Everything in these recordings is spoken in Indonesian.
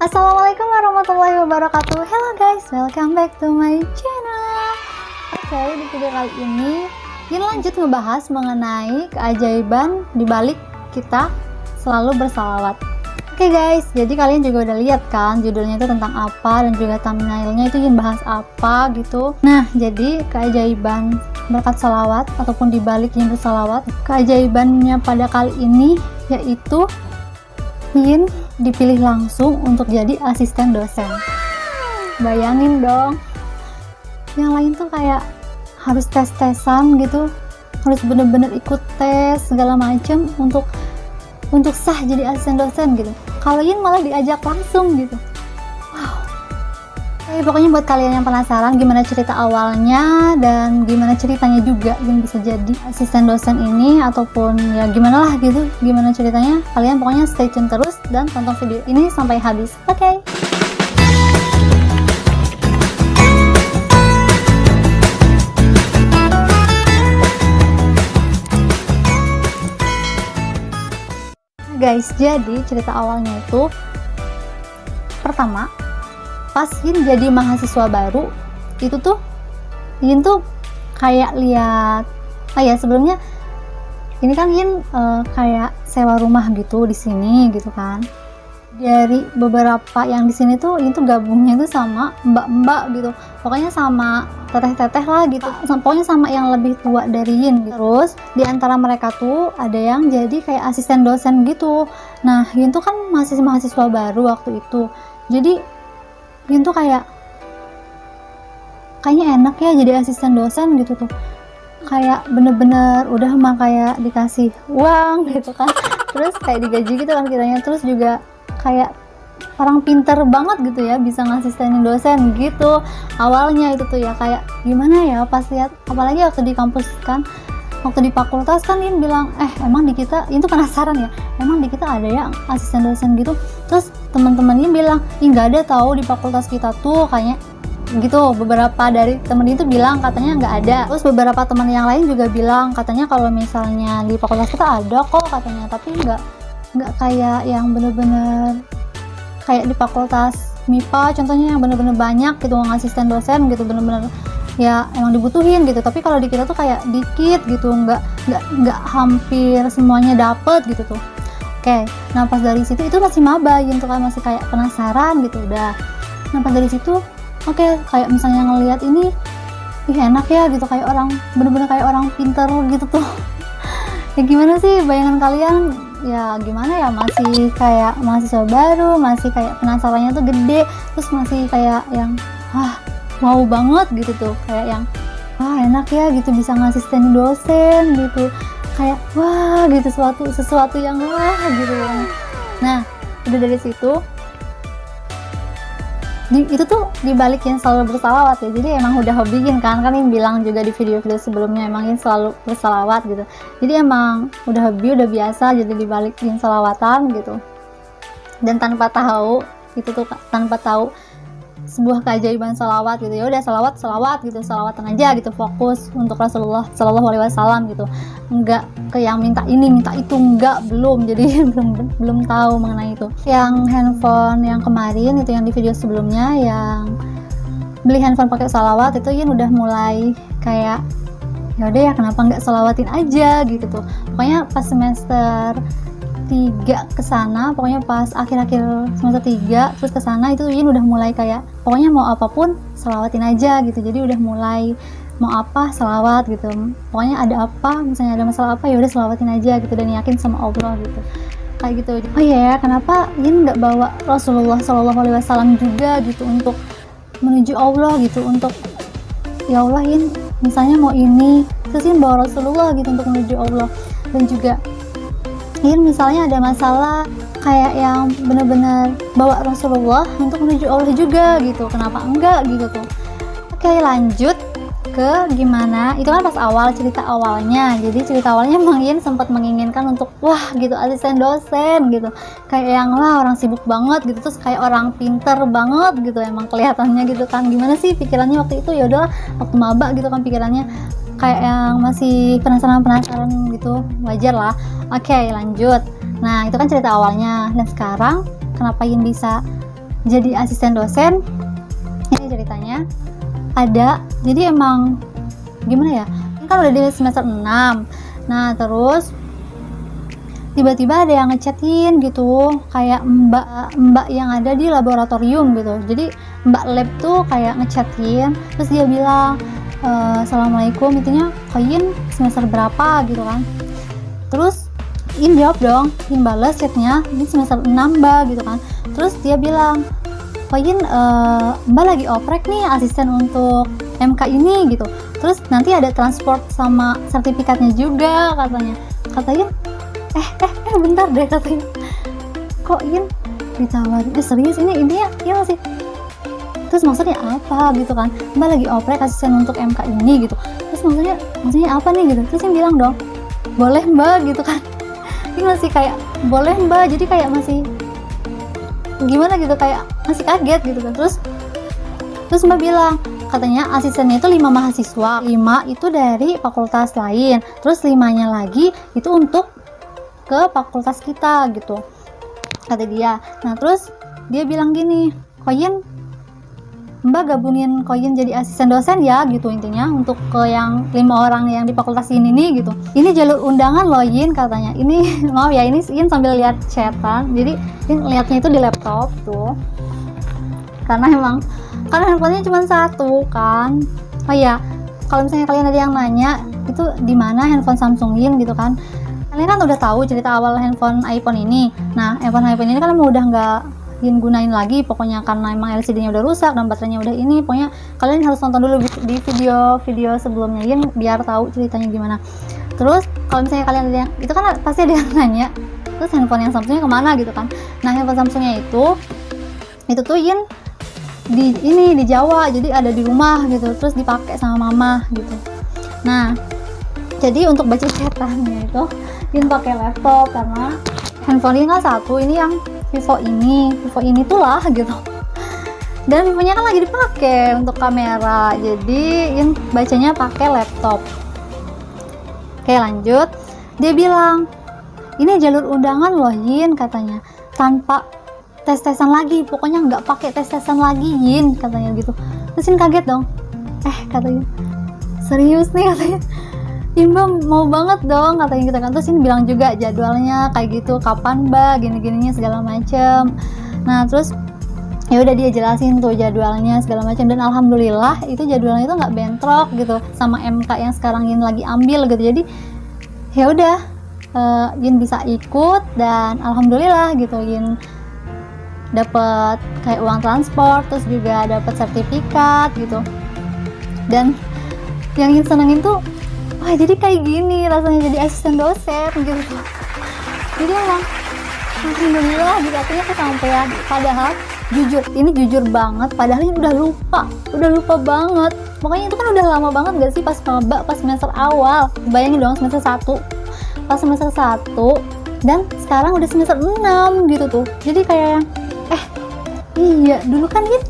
Assalamualaikum warahmatullahi wabarakatuh. Hello guys, welcome back to my channel. Oke, di video kali ini Yin lanjut ngebahas mengenai keajaiban dibalik kita selalu bersalawat. Oke guys, jadi kalian juga udah lihat kan judulnya itu tentang apa dan juga thumbnailnya itu Yin bahas apa gitu. Nah, jadi keajaiban berkat salawat ataupun dibalik Yin bersalawat, keajaibannya pada kali ini yaitu Yin dipilih langsung untuk jadi asisten dosen. Bayangin dong, yang lain tuh kayak harus tes-tesan gitu, harus bener-bener ikut tes segala macem untuk sah jadi asisten dosen gitu. Kalau Yin malah diajak langsung gitu. Wow. Pokoknya buat kalian yang penasaran gimana cerita awalnya dan gimana ceritanya juga Yin bisa jadi asisten dosen ini, ataupun ya gimana lah gitu, gimana ceritanya, kalian pokoknya stay tune terus dan tonton video ini sampai habis. Oke. Guys, jadi cerita awalnya itu pertama pas Yin jadi mahasiswa baru itu tuh Yin tuh kayak lihat sebelumnya ini kan Yin kayak sewa rumah gitu di sini gitu kan. Dari beberapa yang di sini tuh Yin tuh gabungnya tuh sama mbak-mbak gitu, pokoknya sama teteh-teteh lah gitu, pokoknya sama yang lebih tua dari Yin gitu. Terus di antara mereka tuh ada yang jadi kayak asisten dosen gitu. Nah, Yin tuh kan masih mahasiswa baru waktu itu, jadi Yin tuh kayaknya enak ya jadi asisten dosen gitu tuh, kayak bener-bener udah mah kayak dikasih uang gitu kan, terus kayak digaji gitu kan kitanya, terus juga kayak orang pinter banget gitu ya bisa ngasistenin dosen gitu awalnya itu tuh ya. Kayak gimana ya pas lihat, apalagi waktu di kampus kan, waktu di fakultas kan Yin bilang emang di kita, Yin tuh penasaran ya, emang di kita ada ya asisten dosen gitu. Terus teman-teman Yin bilang nggak ada tahu di fakultas kita tuh, kayaknya gitu. Beberapa dari temen itu bilang katanya nggak ada, terus beberapa teman yang lain juga bilang katanya kalau misalnya di fakultas kita ada kok katanya, tapi nggak kayak yang bener-bener kayak di fakultas MIPA contohnya yang bener-bener banyak gitu ngasisten dosen gitu, bener-bener ya emang dibutuhin gitu. Tapi kalau di kita tuh kayak dikit gitu, nggak hampir semuanya dapet gitu tuh. Oke, nah pas dari situ itu masih maba gitu kan, masih kayak penasaran gitu udah. Nah pas dari situ kayak misalnya ngelihat ini enak ya gitu, kayak orang bener-bener kayak orang pinter gitu tuh. Ya gimana sih bayangan kalian? Ya gimana ya, masih kayak mahasiswa baru, masih kayak penasarannya tuh gede, terus masih kayak yang wow banget gitu tuh, kayak yang enak ya gitu bisa ngasisten dosen gitu, kayak wah gitu, sesuatu yang wah gitu. Nah udah dari situ itu tuh dibalikin selalu bersalawat ya, jadi emang udah hobiin kan Yin bilang juga di video-video sebelumnya emang Yin selalu bersalawat gitu, jadi emang udah hobi, udah biasa jadi dibalikin salawatan gitu. Dan tanpa tahu sebuah keajaiban salawat gitu, ya udah salawat gitu, salawatan aja gitu, fokus untuk Rasulullah Shallallahu Alaihi Wasallam gitu, enggak ke yang minta ini minta itu, enggak, belum, jadi belum tahu mengenai itu. Yang handphone yang kemarin itu, yang di video sebelumnya yang beli handphone pakai salawat itu Yin udah mulai kayak ya udah ya kenapa nggak salawatin aja gitu tuh. Pokoknya pas semester 3 kesana, pokoknya pas akhir-akhir semester 3 terus kesana itu Yin udah mulai kayak pokoknya mau apapun salawatin aja gitu. Jadi udah mulai mau apa salawat gitu, pokoknya ada apa, misalnya ada masalah apa ya udah salawatin aja gitu, dan yakin sama Allah gitu, kayak gitu. Oh iya, kenapa Yin nggak bawa Rasulullah Shallallahu Alaihi Wasallam juga gitu untuk menuju Allah gitu, untuk ya Allah Yin misalnya mau ini, terus Yin bawa Rasulullah gitu untuk menuju Allah. Dan juga Yin misalnya ada masalah kayak yang benar-benar bawa Rasulullah untuk menuju Allah juga gitu, kenapa enggak gitu tuh. Oke, lanjut ke gimana, itu kan pas awal cerita awalnya. Jadi cerita awalnya emang Yin sempat menginginkan untuk gitu asisten dosen gitu, kayak yang orang sibuk banget gitu, terus kayak orang pinter banget gitu emang kelihatannya gitu kan. Gimana sih pikirannya waktu itu, ya udahlah waktu maba gitu kan pikirannya kayak yang masih penasaran gitu, wajar lah. Oke, lanjut. Nah itu kan cerita awalnya. Dan sekarang kenapa Yin bisa jadi asisten dosen. Ini ceritanya ada, jadi emang gimana ya, ini kan udah di semester 6. Nah terus tiba-tiba ada yang ngechatin gitu, kayak mbak yang ada di laboratorium gitu. Jadi mbak lab tuh kayak ngechatin, terus dia bilang assalamualaikum, intinya Koyin semester berapa gitu kan. Terus In jawab dong, In balas chatnya, ini semester 6 mbak gitu kan. Terus dia bilang, Koyin mbak lagi oprek nih asisten untuk MK ini gitu. Terus nanti ada transport sama sertifikatnya juga katanya. Katanya bentar deh katanya, kok In ditawarin, serius ini ya masih. Terus maksudnya apa gitu kan, mbak lagi oprek asisten untuk MK ini gitu. Terus maksudnya apa nih gitu. Terus yang bilang dong, boleh mbak gitu kan. Ini masih kayak boleh mbak, jadi kayak masih gimana gitu, kayak masih kaget gitu kan. Terus mbak bilang, katanya asistennya itu 5 mahasiswa, 5 itu dari fakultas lain, terus 5-nya lagi itu untuk ke fakultas kita gitu, kata dia. Nah terus dia bilang gini, Koyin mbak gabungin Koyin jadi asisten dosen ya gitu, intinya untuk ke yang 5 orang yang di fakultas ini nih gitu. Ini jalur undangan loh Yin katanya. Ini maaf ya, ini Yin sambil lihat chatan, jadi Yin lihatnya itu di laptop tuh, karena handphonenya cuma satu kan. Oh ya, kalau misalnya kalian ada yang nanya itu di mana handphone Samsung Yin gitu kan, kalian kan udah tahu cerita awal handphone iPhone ini. Nah handphone ini kan emang udah nggak Yin gunain lagi pokoknya, karena emang LCD-nya udah rusak dan baterainya udah ini. Pokoknya kalian harus nonton dulu di video sebelumnya Yin biar tahu ceritanya gimana. Terus kalau misalnya kalian ada yang, itu kan pasti ada yang nanya, terus handphone yang Samsungnya kemana gitu kan. Nah handphone Samsungnya itu tuh Yin di Jawa, jadi ada di rumah gitu, terus dipakai sama mama gitu. Nah jadi untuk baca chatannya itu Yin pakai laptop, karena handphone ini kan satu, ini yang Vivo ini tuh lah gitu, dan Vivonya kan lagi dipakai untuk kamera, jadi Yin bacanya pakai laptop. Oke lanjut, dia bilang ini jalur undangan loh Yin katanya, tanpa tes-tesan lagi, pokoknya nggak pakai tes-tesan lagi Yin katanya gitu. Terus Yin kaget dong, katanya serius nih katanya, Mbak mau banget dong katanya gitu kan. Terus Yin bilang juga jadwalnya kayak gitu, kapan mbak gini-gininya segala macem. Nah terus ya udah dia jelasin tuh jadwalnya segala macam, dan alhamdulillah itu jadwalnya itu nggak bentrok gitu sama MK yang sekarang Yin lagi ambil gitu. Jadi ya udah Yin bisa ikut, dan alhamdulillah gitu Yin dapat kayak uang transport, terus juga dapat sertifikat gitu. Dan yang Yin senengin tuh, wah jadi kayak gini rasanya jadi asisten dosen gitu. Jadi emang alhamdulillah gitu, artinya kesampaian. Padahal jujur banget, padahal ini udah lupa banget. Makanya itu kan udah lama banget gak sih, pas maba, pas semester awal. Bayangin dong semester 1, pas semester 1 dan sekarang udah semester 6 gitu tuh. Jadi kayak yang iya dulu kan gitu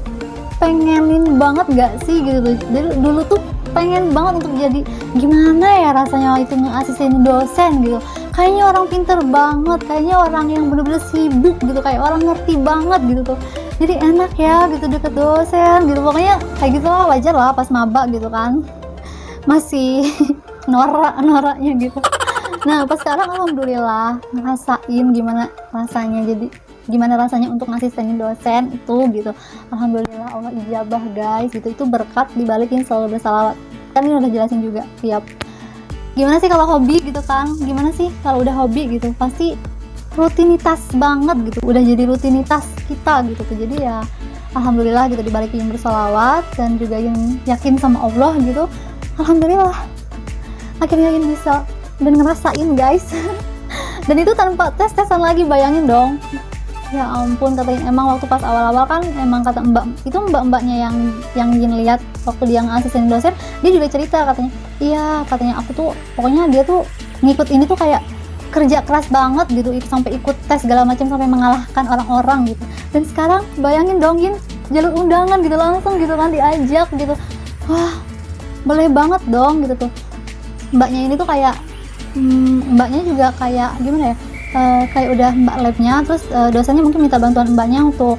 pengenin banget gak sih gitu tuh. Jadi dulu tuh pengen banget untuk jadi gimana ya rasanya itu nge-asisten dosen gitu. Kayaknya orang pinter banget, kayaknya orang yang bener-bener sibuk gitu, kayak orang ngerti banget gitu tuh. Jadi enak ya gitu deket dosen gitu. Pokoknya kayak gitu lah, wajar lah pas maba gitu kan, masih noraknya gitu. Nah pas sekarang alhamdulillah ngerasain gimana rasanya untuk ngasistenin dosen itu gitu. Alhamdulillah Allah ijabah guys gitu. Itu berkat dibalikin selalu bersalawat. Kan ini udah jelasin juga tiap gimana sih kalau hobi gitu kan, gimana sih kalau udah hobi gitu pasti rutinitas banget gitu, udah jadi rutinitas kita gitu tuh. Jadi ya alhamdulillah gitu dibalikin bersalawat dan juga yang yakin sama Allah gitu. Alhamdulillah akhirnya Yin bisa dan ngerasain guys. Dan itu tanpa tes-tesan lagi, bayangin dong. Ya ampun, katanya emang waktu pas awal-awal kan emang kata mbaknya yang Yin lihat waktu dia ngasisten dosen, dia juga cerita katanya, iya katanya aku tuh pokoknya dia tuh ngikut ini tuh kayak kerja keras banget gitu, sampai ikut tes segala macam sampai mengalahkan orang-orang gitu. Dan sekarang bayangin dong Yin jalur undangan gitu langsung gitu kan diajak gitu. Wah boleh banget dong gitu tuh. Mbaknya ini tuh kayak mbaknya juga kayak gimana ya, kayak udah mbak labnya, terus dosennya mungkin minta bantuan mbaknya untuk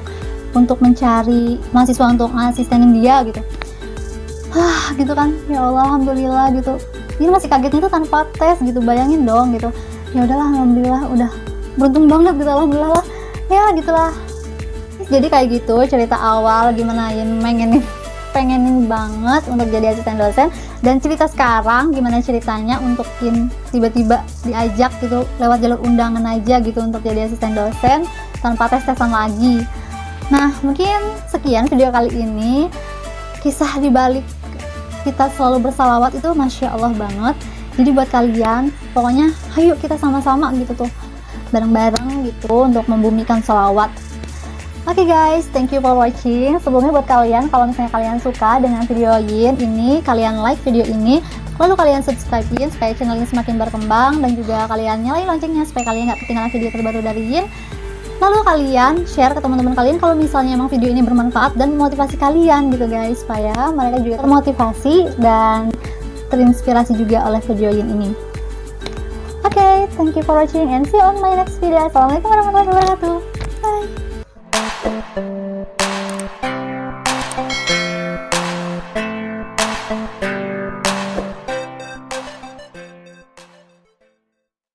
untuk mencari mahasiswa untuk asistenin dia gitu. Gitu kan, ya Allah, alhamdulillah gitu. Ini masih kagetnya tuh tanpa tes gitu, bayangin dong gitu. Ya udahlah, alhamdulillah, udah beruntung banget gitu, alhamdulillah lah. Ya gitulah. Jadi kayak gitu cerita awal gimana Yin pengenin banget untuk jadi asisten dosen, dan cerita sekarang gimana ceritanya untuk Yin tiba-tiba diajak gitu lewat jalur undangan aja gitu untuk jadi asisten dosen tanpa tes-tesan lagi. Nah, mungkin sekian video kali ini. Kisah dibalik kita selalu bersalawat itu Masya Allah banget. Jadi buat kalian, pokoknya ayo kita sama-sama gitu tuh, bareng-bareng gitu untuk membumikan salawat. Oke guys, thank you for watching. Sebelumnya buat kalian, kalau misalnya kalian suka dengan video Yin ini, kalian like video ini, lalu kalian subscribe Yin supaya channel ini semakin berkembang, dan juga kalian nyalain loncengnya supaya kalian gak ketinggalan video terbaru dari Yin. Lalu kalian share ke teman-teman kalian kalau misalnya emang video ini bermanfaat dan memotivasi kalian gitu guys, supaya mereka juga termotivasi dan terinspirasi juga oleh video ini. Oke, thank you for watching and see you on my next video. Assalamualaikum warahmatullahi wabarakatuh. Bye.